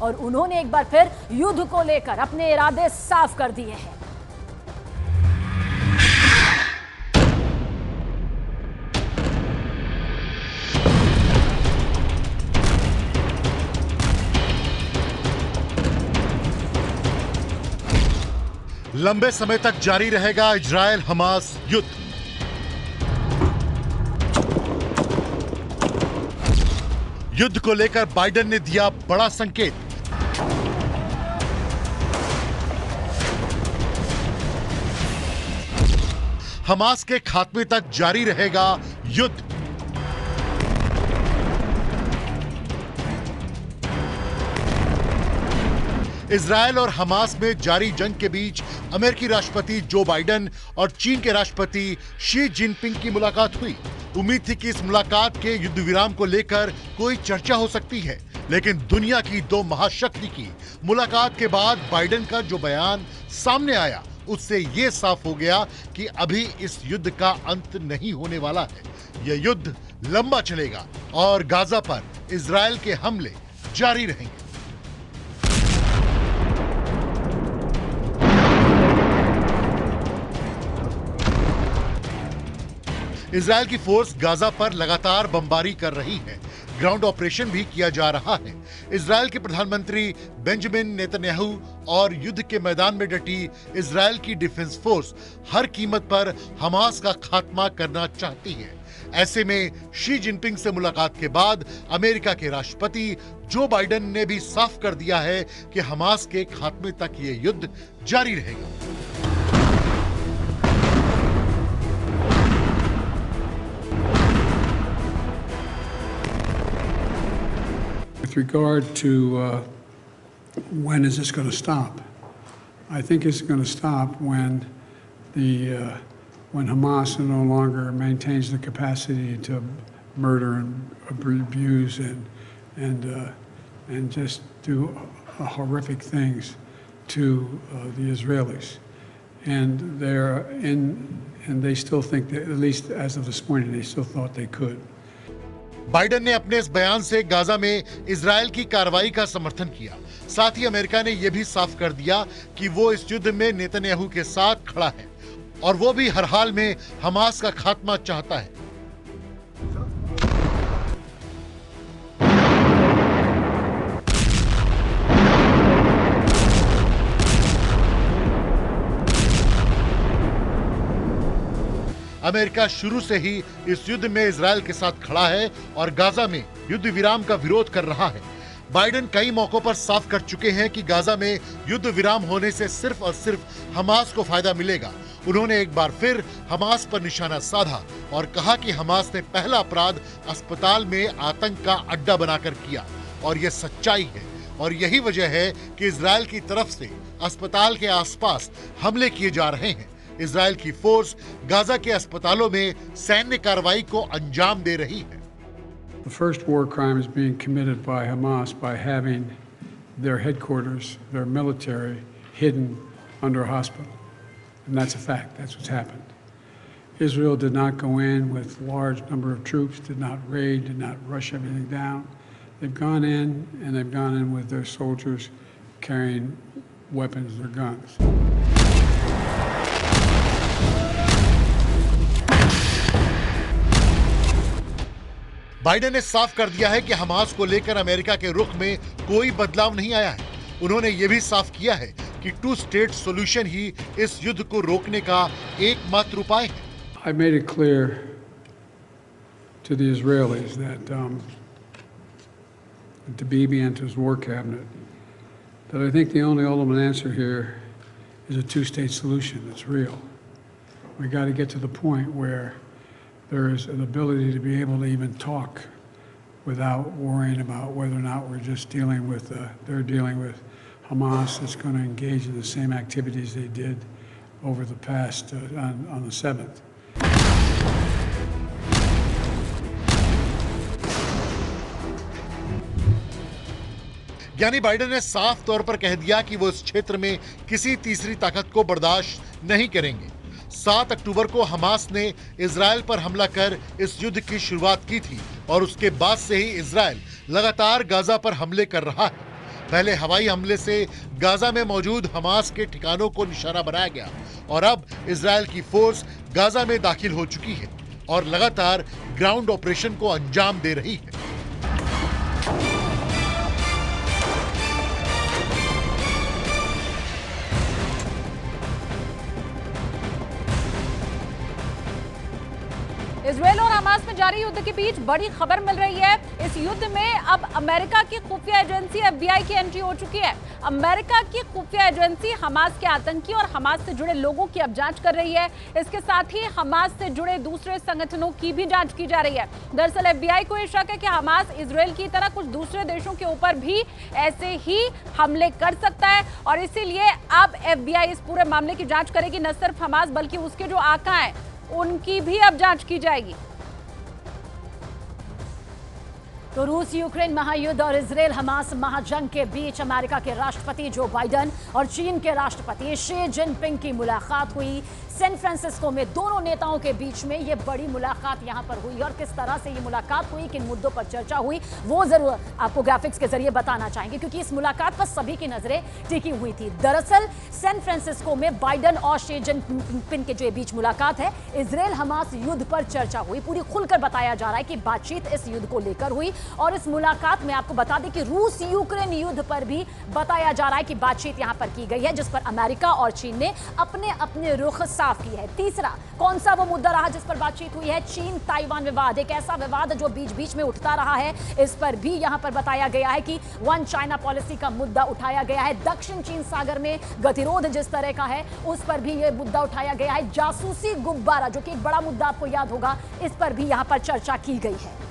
और उन्होंने एक बार फिर युद्ध को लेकर अपने इरादे साफ कर दिए हैं। लंबे समय तक जारी रहेगा इजरायल हमास युद्ध। युद्ध को लेकर बाइडेन ने दिया बड़ा संकेत। हमास के खात्मे तक जारी रहेगा युद्ध। इजरायल और हमास में जारी जंग के बीच अमेरिकी राष्ट्रपति जो बाइडेन और चीन के राष्ट्रपति शी जिनपिंग की मुलाकात हुई। उम्मीद थी कि इस मुलाकात के युद्ध विराम को लेकर कोई चर्चा हो सकती है, लेकिन दुनिया की दो महाशक्ति की मुलाकात के बाद बाइडेन का जो बयान सामने आया, उससे यह साफ हो गया कि अभी इस युद्ध का अंत नहीं होने वाला है। यह युद्ध लंबा चलेगा और गाजा पर इजरायल के हमले जारी रहेंगे। इजरायल की फोर्स गाजा पर लगातार बमबारी कर रही है। ग्राउंड ऑपरेशन भी किया जा रहा है। इजरायल के प्रधानमंत्री बेंजामिन नेतन्याहू और युद्ध के मैदान में डटी इजरायल की डिफेंस फोर्स हर कीमत पर हमास का खात्मा करना चाहती है। ऐसे में शी जिनपिंग से मुलाकात के बाद अमेरिका के राष्ट्रपति जो बाइडेन ने भी साफ कर दिया है कि हमास के खात्मे तक ये युद्ध जारी रहेगा। With regard to when is this going to stop, I think it's going to stop when when Hamas no longer maintains the capacity to murder and abuse and just do horrific things to the Israelis, and they still think that, at least as of this morning, they still thought they could. Biden ने अपने इस बयान से Gaza में Israel की कार्रवाई का समर्थन किया। साथ ही अमेरिका ने यह भी साफ कर दिया कि वो इस युद्ध में नेतन्याहू के साथ खड़ा है और वो भी हर हाल में हमास का खात्मा चाहता है। अमेरिका शुरू से ही इस युद्ध में इजरायल के साथ खड़ा है और गाजा में युद्ध विराम का विरोध कर रहा है। बाइडेन कई मौकों पर साफ कर चुके हैं कि गाजा में युद्ध विराम होने से सिर्फ और सिर्फ हमास को फायदा मिलेगा। उन्होंने एक बार फिर हमास पर निशाना साधा और कहा कि हमास ने पहला अपराध अस्पताल में आतंक का अड्डा बनाकर किया और यह सच्चाई है और यही वजह है कि इजरायल की तरफ से अस्पताल के आसपास हमले किए जा रहे हैं। इजरायल की फोर्स गाजा के अस्पतालों में सैन्य कार्रवाई को अंजाम दे रही है। The first war crime is being committed by Hamas by having their headquarters, their military, hidden under a hospital. And that's a fact. That's what's happened. Israel did not go in with large number of troops, did not raid, did not rush everything down. They've gone in, and they've gone in with their soldiers carrying weapons, their guns. Biden ने साफ कर दिया है कि Hamas को लेकर America के रुख में कोई बदलाव नहीं आया है। उन्होंने यह भी साफ किया है कि टू स्टेट सॉल्यूशन ही इस युद्ध को रोकने का एकमात्र उपाय है। I made it clear to the Israelis that to Bibi and to his war cabinet that I think the only ultimate answer here is a two-state solution that's real. We got to get to the point where there is an ability to be able to even talk without worrying about whether or not we're just dealing with, they're dealing with Hamas that's going to engage in the same activities they did over the past, on the 7th. यानी Biden ने साफ तौर पर कह दिया कि वो इस क्षेत्र में किसी तीसरी ताकत को बर्दाश्त नहीं करेंगे। 7 अक्टूबर को हमास ने इजरायल पर हमला कर इस युद्ध की शुरुआत की थी और उसके बाद से ही इजरायल लगातार गाजा पर हमले कर रहा है। पहले हवाई हमले से गाजा में मौजूद हमास के ठिकानों को निशाना बनाया गया और अब इजरायल की फोर्स गाजा में दाखिल हो चुकी है और लगातार ग्राउंड ऑपरेशन को अंजाम दे रही है। इजरायल और हमास में जारी युद्ध के बीच बड़ी खबर मिल रही है। इस युद्ध में अब अमेरिका की खुफिया एजेंसी FBI की एंट्री हो चुकी है। अमेरिका की खुफिया एजेंसी हमास के आतंकी और हमास से जुड़े लोगों की अब जांच कर रही है। इसके साथ ही हमास से जुड़े दूसरे संगठनों की भी जांच की जा रही है। दरअसल FBI को यह शक है कि हमास इजरायल की तरह कुछ दूसरे देशों के ऊपर भी ऐसे ही हमले कर सकता है और इसीलिए अब FBI इस पूरे मामले की जांच करेगी। न सिर्फ हमास बल्कि उसके जो आका हैं उनकी भी अब जांच की जाएगी। तो रूस यूक्रेन महायुद्ध और इजरायल हमास महाजंग के बीच अमेरिका के राष्ट्रपति जो बाइडेन और चीन के राष्ट्रपति शी जिनपिंग की मुलाकात हुई। सैन फ्रांसिस्को में दोनों नेताओं के बीच में ये बड़ी मुलाकात यहां पर हुई और किस तरह से ये मुलाकात हुई, किन मुद्दों पर चर्चा हुई, वो जरूर आपको ग्राफिक्स के जरिए बताना चाहेंगे क्योंकि इस मुलाकात पर सभी की नजरें टिकी हुई थी। दरअसल सैन फ्रांसिस्को में बाइडेन और शी जिनपिंग के जो बीच मुलाकात है, इजरायल हमास युद्ध पर चर्चा हुई। पूरी खुलकर बताया जा रहा है कि बातचीत इस युद्ध को लेकर हुई और इस मुलाकात में आपको बता दें कि रूस यूक्रेन युद्ध पर भी बताया जा रहा है कि बातचीत यहां पर की गई है, जिस पर अमेरिका और चीन ने अपने अपने रुख साफ किए हैं। तीसरा कौन सा वो मुद्दा रहा जिस पर बातचीत हुई है? चीन ताइवान विवाद, एक ऐसा विवाद जो बीच बीच में उठता रहा है। इस पर भी यहां पर बताया गया है कि वन चाइना पॉलिसी का मुद्दा उठाया गया है। दक्षिण चीन सागर में गतिरोध जिस तरह का है उस पर भी यह मुद्दा उठाया गया है। जासूसी गुब्बारा जो कि एक बड़ा मुद्दा आपको याद होगा, इस पर भी यहां पर चर्चा की गई है।